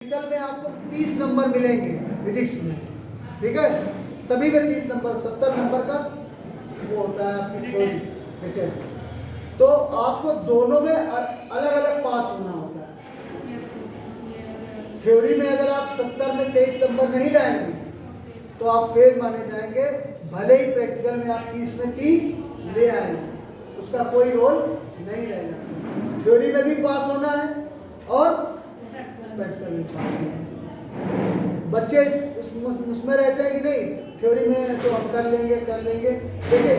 Practical में आपको 30 number मिलेंगे फिजिक्स में, ठीक है। सभी में 30 नंबर, 70 नंबर का वो होता है आपकी थ्योरी। तो आपको दोनों में अलग अलग पास होना होता है। थ्योरी में अगर आप 70 में 23 नंबर नहीं लाएंगे तो आप फेल माने जाएंगे, भले ही प्रैक्टिकल में आप 30 में 30 ले आए, उसका कोई रोल नहीं रहेगा। थ्योरी में भी पास होना है और प्रैक्टिकल में पास होना है। बच्चे उसमें रहते हैं कि नहीं, थ्योरी में तो हम कर लेंगे देखिए।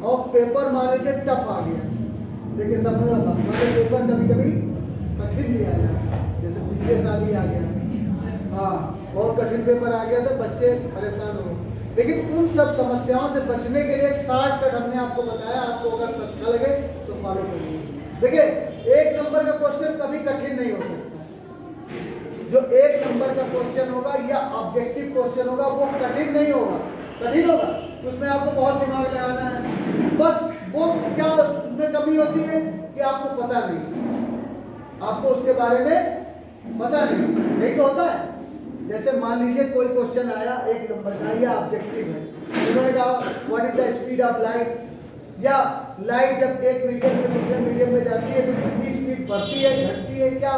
और पेपर मान लीजिए टफ आ गया, देखिए समझ हमारे पेपर कभी कभी कठिन भी आ गया, जैसे पिछले साल ही आ गया, हाँ बहुत कठिन पेपर आ गया था, बच्चे परेशान हो। लेकिन उन सब समस्याओं से बचने के लिए शॉर्टकट हमने आपको बताया, आपको अगर अच्छा लगे तो फॉलो करिए। देखिए 1 नंबर का क्वेश्चन कभी कठिन नहीं हो सकता। जो 1 नंबर का क्वेश्चन होगा या ऑब्जेक्टिव क्वेश्चन होगा वो कठिन नहीं होगा। कठिन होगा तो उसमें आपको बहुत दिमाग लगाना है। बस वो क्या उसमें कमी होती है कि आपको पता नहीं, आपको उसके बारे में पता नहीं, यही तो होता है। जैसे मान लीजिए कोई क्वेश्चन आया 1 नंबर का या ऑब्जेक्टिव है, उन्होंने कहा what is the speed of light, या लाइट जब एक मीडियम से दूसरे मीडियम में जाती है तो कितनी स्पीड बढ़ती है घटती है, क्या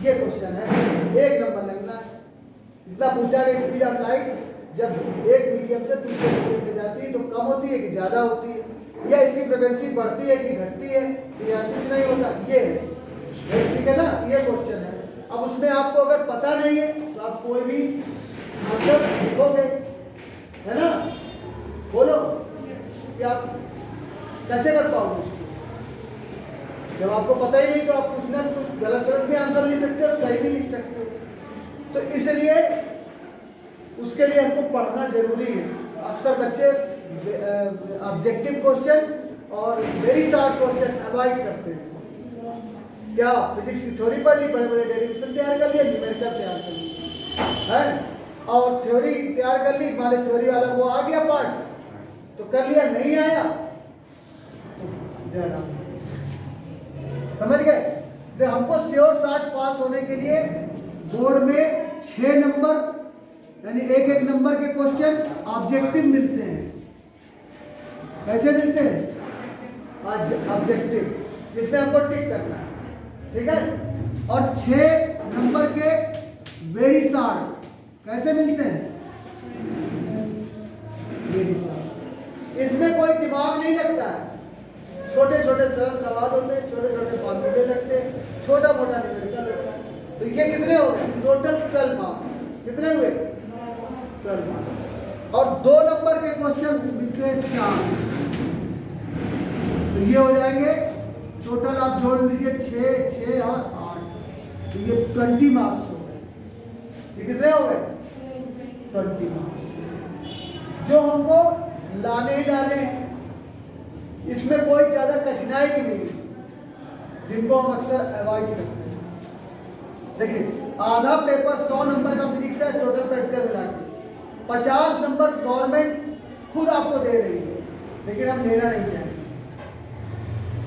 ये क्वेश्चन है, 1 नंबर लगना है। इतना पूछा कि स्पीड ऑफ लाइट जब एक मीडियम से दूसरे मीडियम में जाती है तो कम होती है कि ज़्यादा होती है, या इसकी फ्रिक्वेंसी बढ़ती है कि घटती है, या कुछ नहीं होता, ये ठीक है ना, ये क्वेश्चन है। अब उसमें आपको अगर पता नहीं है तो आप कोई भी आंसर लिखोगे, है ना, बोलो कि आप कैसे कर पाओगे उसको। जब आपको पता ही नहीं तो आप कुछ ना कुछ गलत सलत भी आंसर लिख सकते हो, सही भी लिख सकते हो। तो इसलिए उसके लिए हमको पढ़ना जरूरी है। अक्सर बच्चे ऑब्जेक्टिव क्वेश्चन और वेरी शॉर्ट क्वेश्चन अवॉइड करते हैं। क्या फिजिक्स की थ्योरी पढ़ ली, बड़े बड़े डेरिवेशन तैयार कर लिए, न्यूमेरिकल तैयार कर लिया है, और थ्योरी तैयार कर ली, मान ली थ्योरी वाला वो आ गया पार्ट तो कर लिया, नहीं आया तो समझ गए। तो हमको श्योर शॉर्ट पास होने के लिए बोर्ड में 6 नंबर यानी 1 नंबर के क्वेश्चन ऑब्जेक्टिव मिलते हैं। कैसे मिलते हैं? ऑब्जेक्टिव, जिसमें हमको टिक करना है, ठीक है। और 6 नंबर के वेरी शॉर्ट कैसे मिलते हैं? वेरी शॉर्ट, इसमें कोई दिमाग नहीं लगता है, छोटे छोटे सरल सवाल होते हैं, छोटे छोटे फॉर्मूले लगते हैं, छोटा मोटा न्यूमेरिकल होता है। तो ये कितने हो गए टोटल? 12 मार्क्स। कितने हुए? 12 मार्क्स। और 2 नंबर के क्वेश्चन मिलते हैं 4, तो ये हो जाएंगे टोटल, आप जोड़ लीजिए 6, 6 और 8, तो ये 20 मार्क्स हो गए। ये कितने हो गए? 20 मार्क्स, जो हमको लाने ही लाने हैं। इसमें कोई ज्यादा कठिनाई भी नहीं, जिनको हम अक्सर अवॉइड करते हैं। देखिए आधा पेपर 100 नंबर का फिजिक्स है, टोटल प्रैक्टिकल मिला के 50 नंबर गवर्नमेंट खुद आपको दे रही है, लेकिन हम लेना नहीं चाहते,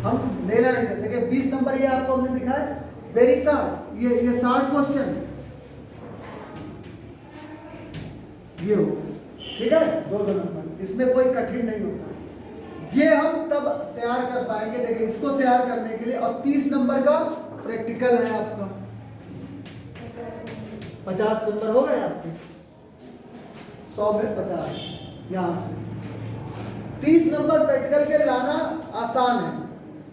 हम लेना नहीं चाहते। देखिए 20 नंबर ये आपको हमने दिखाया वेरी शॉर्ट, ये शॉर्ट क्वेश्चन ये हो, ठीक है, 2 नंबर, इसमें कोई कठिन नहीं होता। ये हम तब तैयार कर पाएंगे। देखिए इसको तैयार करने के लिए, और 30 नंबर का प्रैक्टिकल है आपका, 50 नंबर हो गए आपके, 100 में 50, यहां से 30 नंबर प्रैक्टिकल के लाना आसान है।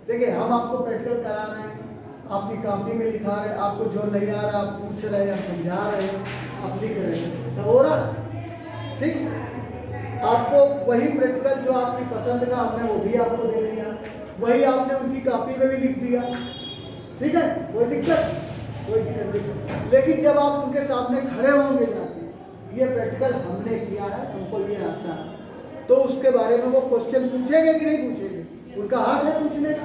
देखिए हम आपको प्रैक्टिकल करा रहे हैं, आपकी कॉपी में लिखा रहे हैं, आपको जो नहीं आ रहा आप पूछ रहे हैं, आप समझा रहे हैं, आप लिख रहे हैं, सब हो रहा, ठीक। आपको वही प्रैक्टिकल जो आपकी पसंद का हमने वो भी आपको दे दिया, वही आपने उनकी कॉपी में भी लिख दिया, ठीक है, कोई दिक्कत नहीं। लेकिन जब आप उनके सामने खड़े होंगे जाके, ये प्रैक्टिकल हमने किया है, हमको ये आता है, तो उसके बारे में वो क्वेश्चन पूछेंगे कि नहीं पूछेंगे? उनका हक है पूछने का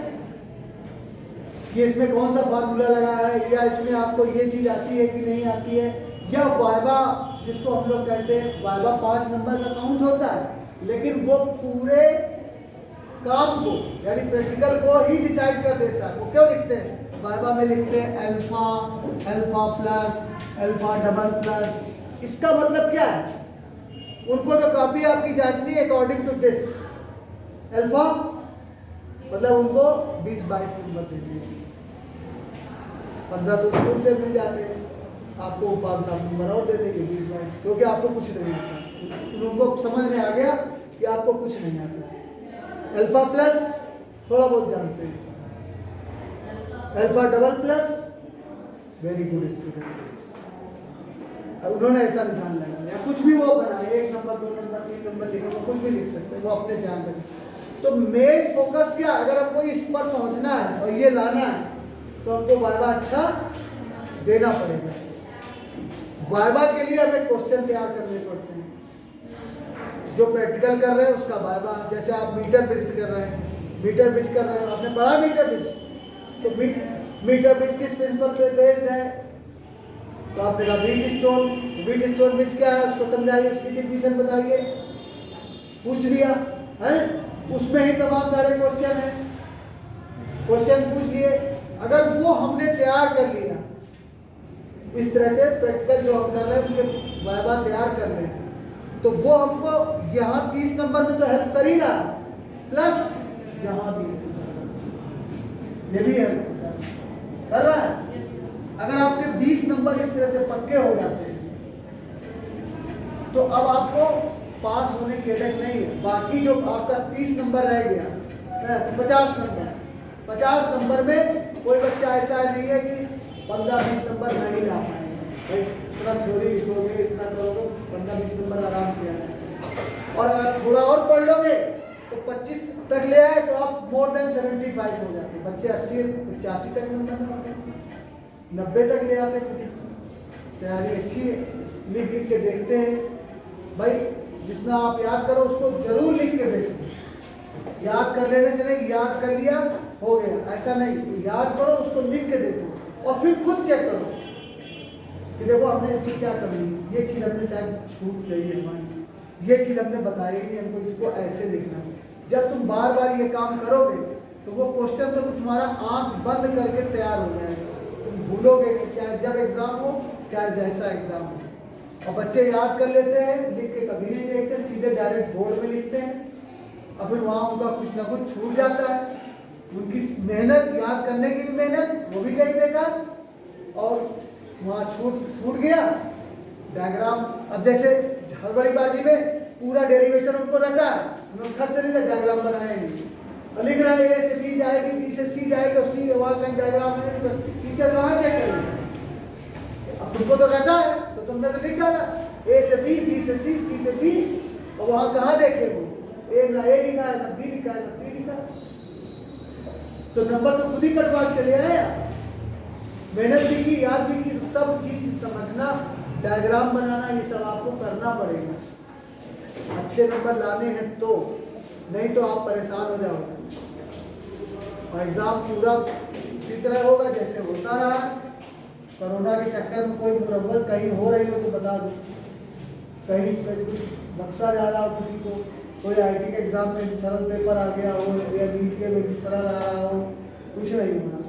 कि इसमें कौन सा फार्मूला लगा है, या इसमें आपको ये चीज आती है कि नहीं आती है, या वाइवा जिसको हम लोग कहते हैं, वाइवा 5 नंबर का काउंट होता है, लेकिन वो पूरे काम को यानी प्रैक्टिकल को ही डिसाइड कर देता है। वो क्यों लिखते हैं? वाइवा में लिखते हैं alpha, alpha plus, alpha double plus, इसका मतलब क्या है? उनको तो कॉपी आपकी जांचनी है अकॉर्डिंग टू दिस अल्फा, मतलब उनको 20-22 नंबर दे दिए, 15 तो स्कूल से मिल जाते हैं, आपको 5-7 नंबर और दे देंगे 20-22, क्योंकि आपको कुछ नहीं आता, उनको समझ में आ गया कि आपको कुछ नहीं आता। अल्फा प्लस थोड़ा बहुत जानते हैं, alpha double plus very good student. अब उन्होंने ऐसा निशान लगाया, कुछ भी वो बनाए, 1 नंबर 2 नंबर 3 नंबर लिखे, वो कुछ भी लिख सकते हैं, वो अपने जान पर। तो मेन फोकस क्या, अगर हमको इस पर पहुंचना है और ये लाना है तो हमको वाइवा अच्छा देना पड़ेगा। वाइवा के लिए हमें क्वेश्चन तैयार करने पड़ते हैं, जो प्रैक्टिकल कर रहे हैं उसका वाइवा, जैसे आप मीटर ब्रिज कर रहे हैं, मीटर ब्रिज कर रहे हैं, आपने पढ़ा मीटर ब्रिज, तो मीटर ब्रिज किस प्रिंसिपल पे बेस्ड है? तो आपने कहा व्हीट स्टोन ब्रिज क्या है, उसको समझाइए, उसकी डिफिनेशन बताइए, पूछ लिया है, उसमें ही तमाम सारे क्वेश्चन है, क्वेश्चन पूछ लिए। अगर वो हमने तैयार कर लिया, इस तरह से प्रैक्टिकल जो हम कर रहे हैं उनके वाइवा तैयार कर रहे हैं, तो वो हमको यहाँ 30 नंबर में तो हेल्प कर ही रहा, प्लस यहाँ भी ये भी हेल्प कर रहा है। अगर आपके 20 नंबर इस तरह से पक्के हो जाते हैं तो अब आपको पास होने की अटक नहीं है। बाकी जो आपका 30 नंबर रह गया, 50 नंबर में कोई बच्चा ऐसा नहीं है कि 15-20 नंबर नहीं ला पाएगा, इतना थ्योरी लिखोगे, इतना करोगे, 15-20 नंबर आराम से आएगा। और अगर थोड़ा और पढ़ लोगे तो 25 तक ले आए तो आप मोर देन 75 हो जाते, बच्चे 80-85 तक नंबर लाते, 90 तक ले आते फिजिक्स में। तैयारी अच्छी है, लिख लिख के देखते हैं भाई, जितना आप याद करो उसको जरूर लिख के देखो, याद कर लेने से नहीं, याद कर लिया हो गया ऐसा नहीं, याद करो, उसको लिख के देखो और फिर खुद चेक करो कि देखो हमने इसकी क्या कमी, ये चीज़ हमने शायद छूट गई है हमारी, ये चीज़ हमने बताई नहीं, हमको इसको ऐसे लिखना है। जब तुम बार बार ये काम करोगे तो वो क्वेश्चन तो तुम्हारा आंख बंद करके तैयार हो जाएगा, तुम भूलोगे नहीं, चाहे जब एग्जाम हो चाहे जैसा एग्जाम हो। और बच्चे याद कर लेते हैं, लिख के कभी नहीं देखते, सीधे डायरेक्ट बोर्ड में लिखते हैं, और फिर वहाँ उनका कुछ ना कुछ छूट जाता है, उनकी मेहनत, याद करने की भी मेहनत वो भी गई बेकार, और वहाँ छूट गया डायग्राम। अब जैसे हड़बड़ीबाजी में पूरा डेरिवेशन उनको रटा है, उन्होंने खट से नहीं डायग्राम बनाएंगे और लिख रहा है ए से बी जाएगी, बी से सी जाएगी, और सी वहाँ कहीं डायग्राम है, तो टीचर कहाँ चेक करेंगे? अब तुमको तो रटा है तो तुमने तो लिख डाला ए से बी, बी से सी, सी से बी, और वहाँ कहाँ देखे वो, ए ना ए लिखा है, ना बी लिखा है, ना सी लिखा है, तो नंबर तो खुद ही कटवा चले आया। मेहनत भी की, याद भी की, सब चीज समझना, डायग्राम बनाना, ये सब आपको करना पड़ेगा। अच्छे नंबर लाने हैं तो, नहीं तो आप परेशान हो जाओगे। और एग्जाम पूरा उसी तरह होगा जैसे होता रहा। कोरोना के चक्कर में कोई मुरम्मत कहीं हो रही हो तो बता दो, कहीं कुछ बक्सा जा रहा हो किसी को, कोई आईटी के एग्जाम में सरल पेपर आ गया हो, या नीट के में सरल आ रहा हो, कुछ नहीं होना,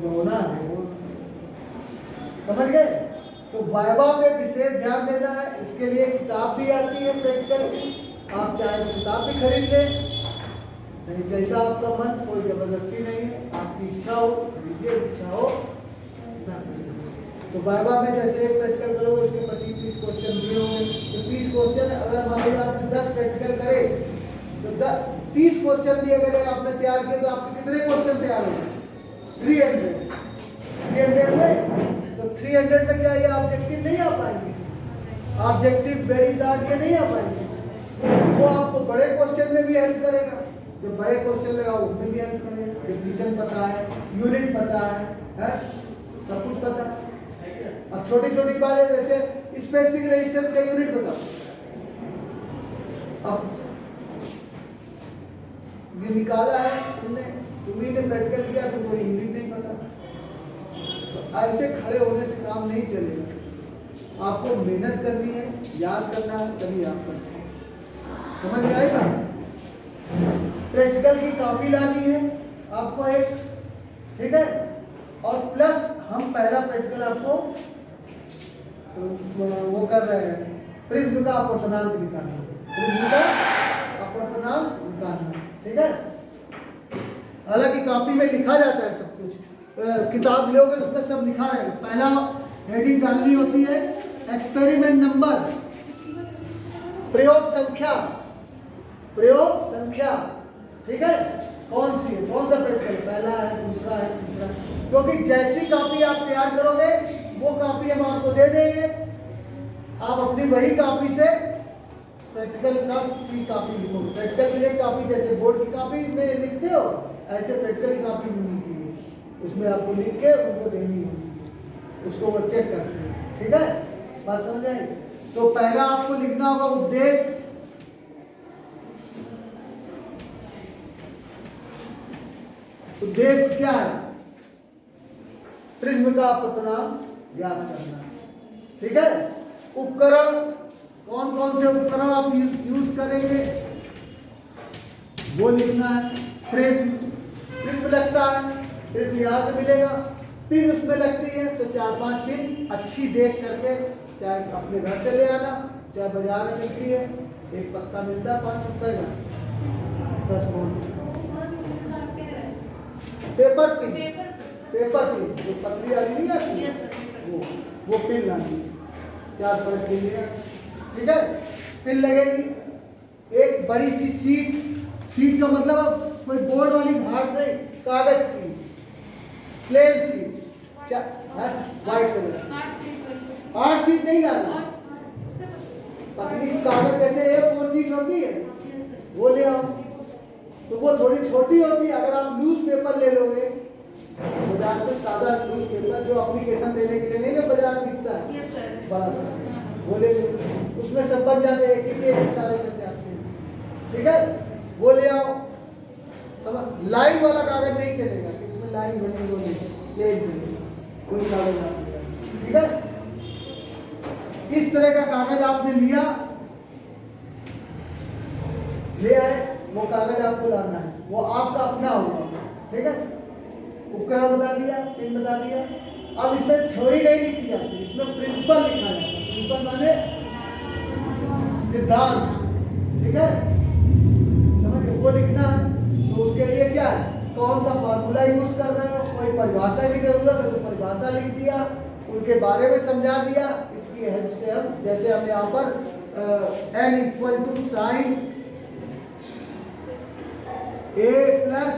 जो होना है वो समझ गए। तो वाइवा पे विशेष ध्यान देना है, इसके लिए किताब भी आती है प्रैक्टिकल की, आप चाहे तो किताब भी खरीद लें, नहीं जैसा आपका मन, कोई जबरदस्ती नहीं है, आपकी इच्छा हो खरीदिए, इच्छा हो ना। तो वाइवा में जैसे एक प्रैक्टिकल करोगे उसके 25-30 क्वेश्चन दिए होंगे, तो 30 क्वेश्चन अगर मान लीजिए आपने 10 प्रैक्टिकल करे तो 30 क्वेश्चन भी अगर आपने तैयार किए तो आपके कितने क्वेश्चन तैयार होंगे? 300 में, तो 300 में क्या ये ऑब्जेक्टिव नहीं आ पाएंगे, ऑब्जेक्टिव वेरी शॉर्ट ये नहीं आ पाएंगे। वो आपको बड़े क्वेश्चन में भी हेल्प करेगा, जो बड़े क्वेश्चन लगा उसमें भी हेल्प करेगा, डिफिनेशन पता है, यूनिट पता है, सब कुछ पता है। अब छोटी छोटी बातें जैसे स्पेसिफिक रेजिस्टेंस का यूनिट बताओ, अब ये निकाला है तुमने, तुम्ही ने प्रैक्टिकल किया, तुमको यूनिट नहीं पता, तो ऐसे खड़े होने से काम नहीं चलेगा। आपको मेहनत करनी है, याद करना है, तभी आप करते हैं, समझ में आएगा। प्रैक्टिकल की कॉपी लानी है आपको एक, ठीक है, और प्लस हम पहला प्रैक्टिकल आपको वो कर रहे हैं, प्रिज्म का अपवर्तनांक निकालना, प्रिज्म का अपवर्तनांक निकालना, ठीक है। हालांकि कॉपी में लिखा जाता है सब कुछ, किताब लोगे उसमें सब लिखा है। पहला हेडिंग डालनी होती है एक्सपेरिमेंट नंबर, प्रयोग संख्या, प्रयोग संख्या, ठीक है। कौन सी है, कौन सा प्रैक्टिकल, पहला है, दूसरा है, तीसरा, क्योंकि जैसी कॉपी आप तैयार करोगे वो कॉपी हम आपको दे देंगे, आप अपनी वही कॉपी से प्रैक्टिकल की कॉपी लिखो। प्रैक्टिकल के लिए कॉपी जैसे बोर्ड की कॉपी में लिखते हो, ऐसे प्रैक्टिकल की कॉपी में मिलती है, उसमें आपको लिख के उनको देनी होगी, उसको वो चेक करते हैं, ठीक है। बात समझ आई। तो पहला आपको लिखना होगा उद्देश्य, उद्देश्य क्या है, प्रिज्म का अपवर्तनांक ज्ञात करना, ठीक है। उपकरण, कौन कौन से उपकरण आप यूज करेंगे वो लिखना है। प्रिज्म, प्रिज्म लगता है, प्रिज्म यहां से मिलेगा, पिन उसमें लगती है, तो 4-5 पिन अच्छी देख करके, चाहे अपने घर से ले आना, चाहे बाजार में मिलती है, एक पत्ता मिलता है 5 रुपए का, 10 बोल पेपर पिन, पेपर पिन जो पतली वाली नहीं आती, वो पिन लानी, 4-5 पिन लेना, ठीक है। पिन लगेगी। एक बड़ी सी सीट, सीट का मतलब अब कोई बोर्ड वाली भाग से कागज की plain sheet, white colour, 8 sheet नहीं लाना, पतली कागज जैसे A4 सीट होती है वो ले आओ, तो वो थोड़ी छोटी होती है। अगर आप न्यूज पेपर ले लोगे बाजार से, सादा न्यूज पेपर जो एप्लीकेशन देने के लिए नहीं, जो बाजार में बिकता है बड़ा सा, वो ले लो, उसमें सब बन जाते हैं, एक सारे बन जाते हैं, ठीक है। वो ले आओ, समझ, लाइन वाला कागज नहीं चलेगा, इसमें लाइन बनी वो नहीं, प्लेन चलेगा, कोई कागज आप ले आओ, ठीक है। इस तरह का कागज आपने लिया, ले आए, वो कागज आपको लाना है, वो आपका अपना होगा, ठीक है। उपकरण बता दिया, पिन बता दिया। अब इसमें थ्योरी नहीं लिखी जाती, इसमें प्रिंसिपल लिखा जाता है। प्रिंसिपल माने सिद्धांत, ठीक है, समझ गए, वो लिखना है। तो उसके लिए क्या है, कौन सा फार्मूला यूज कर रहे हो, कोई परिभाषा की जरूरत है तो परिभाषा लिख दिया, उनके बारे में समझा दिया। इसकी हेल्प से हम, जैसे हम यहाँ पर n equal to sine a plus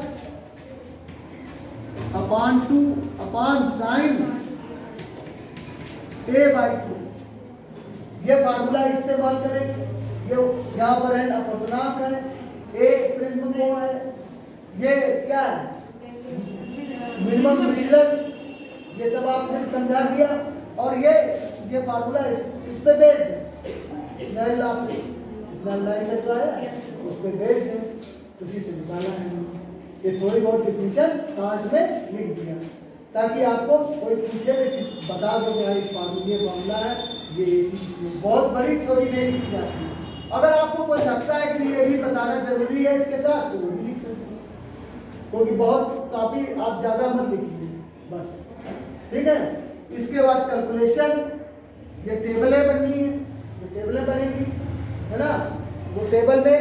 upon 2 upon sine a/2, ये फार्मूला इस्तेमाल करेंगे। ये यहाँ पर n अपवर्तनांक है, a प्रिज्म कोण है, ये क्या है मिनिमम विचलन, ये सब आपने समझा दिया। और ये फार्मूला इस पे भेज दें, नल आप नल लाइन से जो है उस पे भेज दें, उसी से निकाला है। ये थोड़ी बहुत डिफिनेशन साथ में लिख दिया, ताकि आपको कोई पूछे तो किस बता दो कि इस फार्मूले मामला है, ये चीज बहुत बड़ी थ्योरी नहीं लिखी जाती। अगर आपको कोई लगता है कि ये भी बताना जरूरी है इसके साथ, तो वो भी लिख सकते हैं, क्योंकि बहुत कॉपी आप ज्यादा मत लिखिए बस, ठीक है। इसके बाद कैलकुलेशन, ये टेबलें बननी है, ये टेबलें बनेगी, है ना। वो टेबल में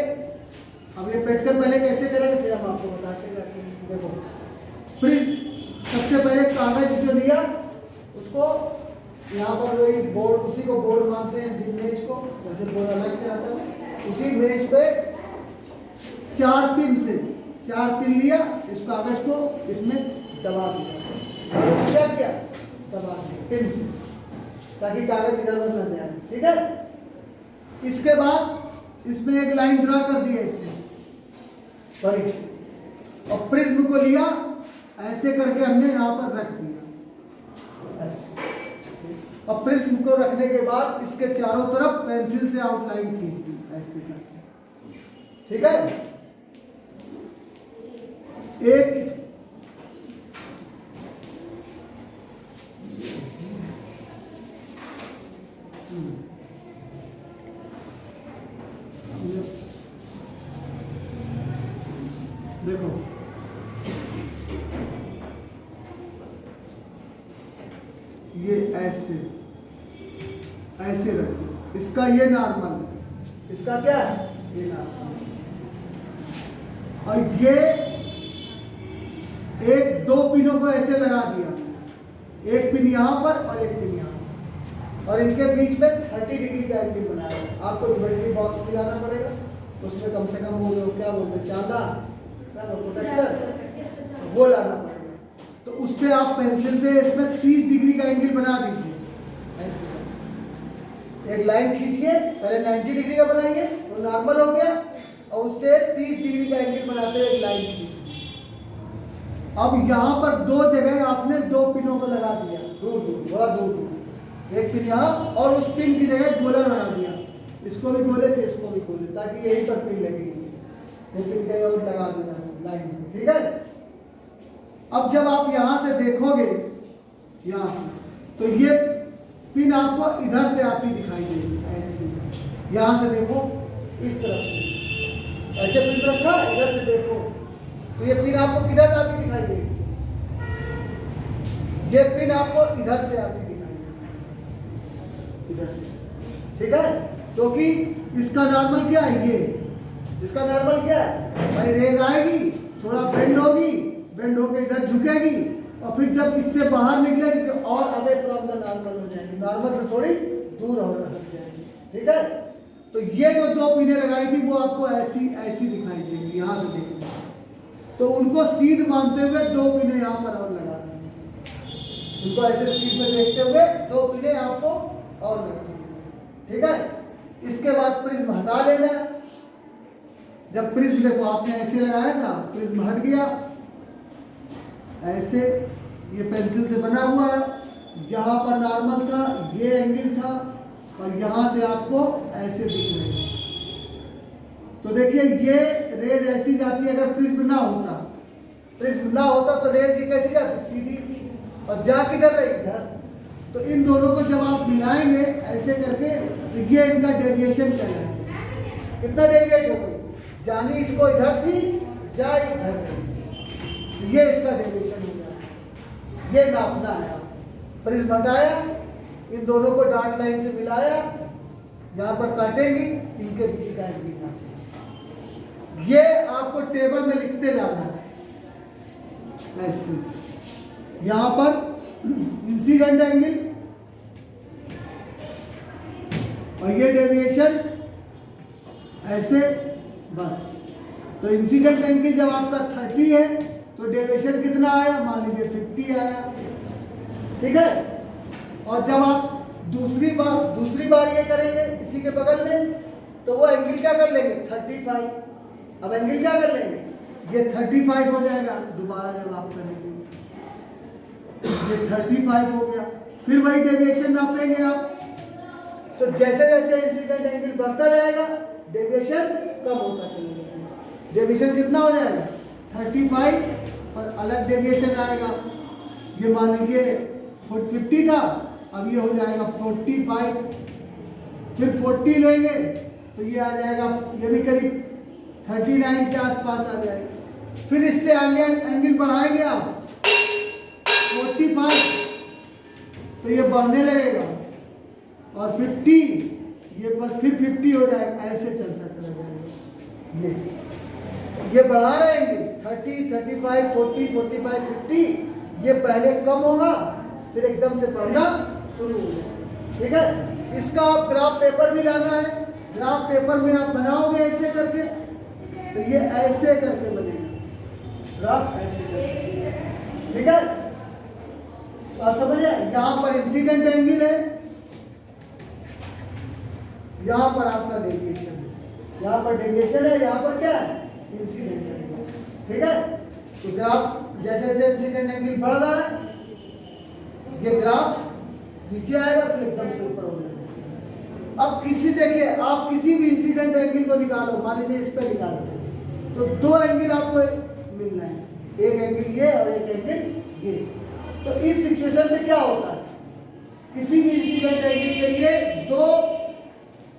अब ये प्रैक्टिकल पहले कैसे करेंगे फिर हम आपको बताते हैं। देखो, सबसे पहले कागज जो लिया उसको यहाँ पर वही बोर्ड, उसी को बोर्ड मानते हैं, जिन मेज को, जैसे बोर्ड अलग से आता है, उसी मेज पे 4 पिन से 4 पिन लिया, इस कागज को इसमें दबा दिया। क्या किया, दबा दिया पिन से, ताकि कागज इधर उधर न जाए, ठीक है। इसके बाद इसमें एक लाइन ड्रा कर दिया इससे बड़ी सी, और प्रिज्म को लिया, ऐसे करके हमने यहाँ पर रख दिया ऐसे। और प्रिज्म को रखने के बाद इसके चारों तरफ पेंसिल से आउटलाइन खींच दी ऐसे करके, ठीक है। एक देखो, ये ऐसे ऐसे रखिए, इसका ये नॉर्मल, इसका क्या है, ये नॉर्मल, और ये एक दो पिनों को ऐसे लगा दिया, एक पिन यहाँ पर और एक पिन यहाँ, और इनके बीच में 30 डिग्री का एंगल बनाया। आपको ज्योमेट्री बॉक्स भी लाना पड़ेगा, उसमें कम से कम वो क्या बोलते हैं, चांदा प्रोटेक्टर, वो लाना पड़ेगा। तो उससे आप पेंसिल से इसमें 30 डिग्री का एंगल बना दीजिए। ऐसे एक लाइन खींचिए, पहले 90 डिग्री का बनाइए, वो नॉर्मल हो गया, और उससे 30 डिग्री का एंगल बनाते हुए एक लाइन खींचिए। अब यहाँ पर दो जगह आपने दो पिनों को लगा दिया, दूर दूर, थोड़ा दूर दूर, एक पिन यहाँ और उस पिन की जगह गोला बना दिया, इसको भी गोले से, इसको भी गोले, ताकि यहीं पर पिन लगेगी, वो पिन कहीं और लगा देना लाइन में, ठीक है। अब जब आप यहाँ से देखोगे, यहाँ से, तो ये पिन आपको इधर से आती दिखाई देगी, ऐसे, यहाँ से देखो, इस तरफ से, ऐसे पिन रखा, इधर से देखो, तो ये पिन आपको किधर आती दिखाई देगी, ये पिन आपको इधर से आती दिखाई देगी, इधर से, ठीक है। क्योंकि इसका नॉर्मल क्या है, ये इसका नॉर्मल क्या है भाई, रेज आएगी, थोड़ा बेंड होगी, बेंड होकर इधर झुकेगी, और फिर जब इससे बाहर निकलेगी तो और अवे फ्रॉम द नॉर्मल हो जाएगी, नॉर्मल से थोड़ी दूर हो जाएगी, ठीक है। तो ये जो दो पिनें लगाई थी वो आपको ऐसी ऐसी दिखाई देंगी, यहाँ से देखिए, तो उनको सीध मानते हुए दो पिनें यहाँ पर और लगा देंगे, उनको ऐसे सीध में देखते हुए दो पिनें आपको और लगा देंगे, ठीक है। इसके बाद प्रिज्म हटा लेना है। जब प्रिज्म देखो आपने ऐसे लगाया था, प्रिज्म हट गया, ऐसे, ये पेंसिल से बना हुआ है, यहाँ पर नॉर्मल था, ये एंगल था, और यहाँ से आपको ऐसे दिख रहे हैं। तो देखिए ये रेज ऐसी जाती है, अगर प्रिज्म ना होता, प्रिज्म ना होता तो रेज ये कैसी जाती, सीधी, और जा किधर रही, इधर। तो इन दोनों को जब आप मिलाएंगे ऐसे करके, तो ये इनका डेविएशन कहलाएगा, कितना डेविएट हो गई, जानी इसको इधर थी, जा इधर थी, ये इसका डेविएशन हो गया, ये नापना है। आप प्रिज्म हटाया, इन दोनों को डॉट लाइन से मिलाया, यहाँ पर काटेंगे, इनके बीच का एंगल नापेंगे। ये आपको टेबल में लिखते जाना है, ऐसे, यहाँ पर इंसिडेंट एंगल, और ये डेविएशन ऐसे, बस। तो इंसिडेंट एंगल जब आपका 30 है तो डेविएशन कितना आया, मान लीजिए 50 आया, ठीक है। और जब आप दूसरी बार ये करेंगे इसी के बगल में, तो वो एंगल क्या कर लेंगे, 35। अब एंगल क्या कर लेंगे, ये 35 हो जाएगा, दोबारा जब आप करेंगे ये 35 हो गया, फिर वही डेविएशन नापेंगे आप। तो जैसे जैसे इंसिडेंट एंगल बढ़ता जाएगा, डेविएशन कम होता चला जाएगा। डेविएशन कितना हो जाएगा, 35, और अलग डेविएशन आएगा, ये मान लीजिए 50 था, अब ये हो जाएगा 45, फिर 40 लेंगे तो ये आ जाएगा, ये भी करीब 39 के आसपास आ जाएगा। फिर इससे आगे एंगल बढ़ाएंगे आप 45, तो ये बढ़ने लगेगा, और 50, ये पर फिर 50 हो जाएगा, ऐसे चलता चला जाएगा। ये बढ़ा रहेंगे 30, 35, 40, 45, 50, ये पहले कम होगा, फिर एकदम से बढ़ना शुरू होगा, ठीक है। इसका आप ग्राफ पेपर भी लाना है, ग्राफ पेपर में आप बनाओगे ऐसे करके, तो ये ऐसे करके बनेगा ग्राफ, ऐसे करके, ठीक है। बात समझे, यहाँ पर इंसिडेंट एंगल है, यहाँ पर आपका डेविएशन है, यहाँ पर डेविएशन है, यहाँ पर क्या है, इंसिडेंट एंगल, ठीक है। तो ग्राफ जैसे जैसे इंसिडेंट एंगल बढ़ रहा है, ये ग्राफ नीचे आएगा, फिर एकदम से ऊपर हो जाएगा। अब देखिए आप किसी भी इंसिडेंट एंगल को निकालो, मान लीजिए इस पे निकालो, तो दो एंगल आपको मिलना है, एक एंगल ये और एक एंगल ये। तो इस सिचुएशन में क्या होता है, किसी भी इंसिडेंट एंगल के लिए दो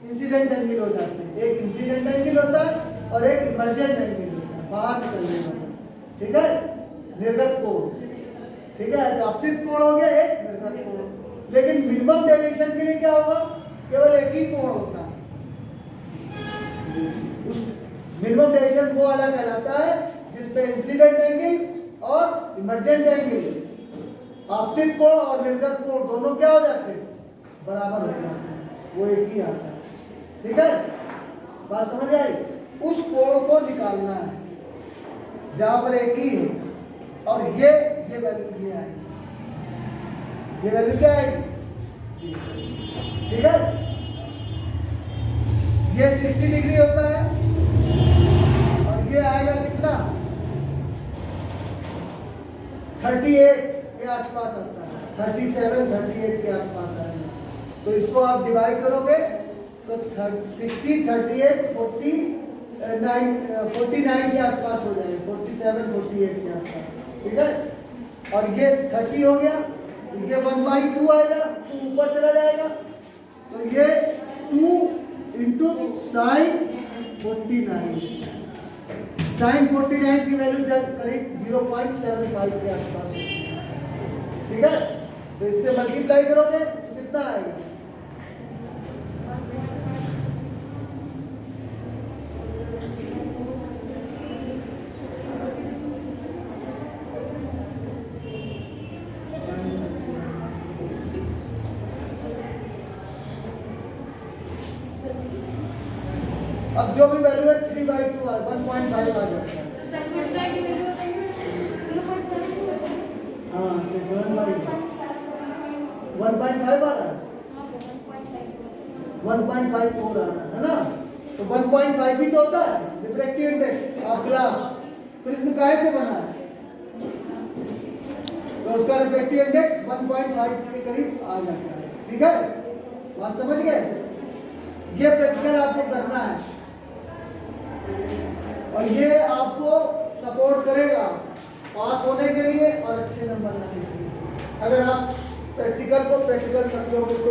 इंसिडेंट एंगल हो जाते हैं, एक इंसिडेंट एंगल होता है और एक इमर्जेंट एंगल होता है, बाहर निकलने वाला, ठीक है, निर्गत कोण, ठीक है। तो अपतित कोण हो गया, एक निर्गत कोण। लेकिन मिनिमम डेविएशन के लिए क्या होगा, केवल एक ही कोण होता है। उस मिनिमम डेविएशन वो वाला कहलाता है जिसपे इंसिडेंट एंगल और इमर्जेंट एंगल, आपतित कोण और निर्गत कोण दोनों क्या हो जाते हैं, बराबर हो जाते हैं, वो एक ही आता है। ठीक है, बात समझ आई। उस कोण को निकालना है जहां पर एक ही है, और ये वैल्यू ये आएगी, ये वैल्यू क्या आएगी, ठीक है। ये 60 डिग्री होता है और ये आएगा कितना, 38 के आसपास आता है, 37 38 के आसपास आएगा। तो इसको आप डिवाइड करोगे तो 60 38 49 के आसपास हो जाएगा, 47 48 के आसपास, ठीक है। और ये 30 हो गया, तो ये 1/2 आएगा, तो ऊपर चला जाएगा, तो ये 2 इंटू साइन 49, साइन 49 की वैल्यू करीब 0.75 के आसपास, ठीक है। तो इससे मल्टीप्लाई करोगे तो कितना आएगा, अब जो भी वैल्यू है 3/2 आ 1.5 आ जाता है। हाँ 7/2 1.5 आ रहा है, 1.54 आ रहा है ना। तो 1.5 भी तो होता है refractive index of glass, prism काहे से बना है, तो उसका रिफ्रैक्टिव इंडेक्स 1.5 के करीब आ जाता है, ठीक है। बात समझ गए। ये प्रैक्टिकल आपको करना है और ये आपको सपोर्ट करेगा पास होने के लिए और अच्छे नंबर लाने के लिए। अगर आप प्रैक्टिकल को प्रैक्टिकल समझोगे तो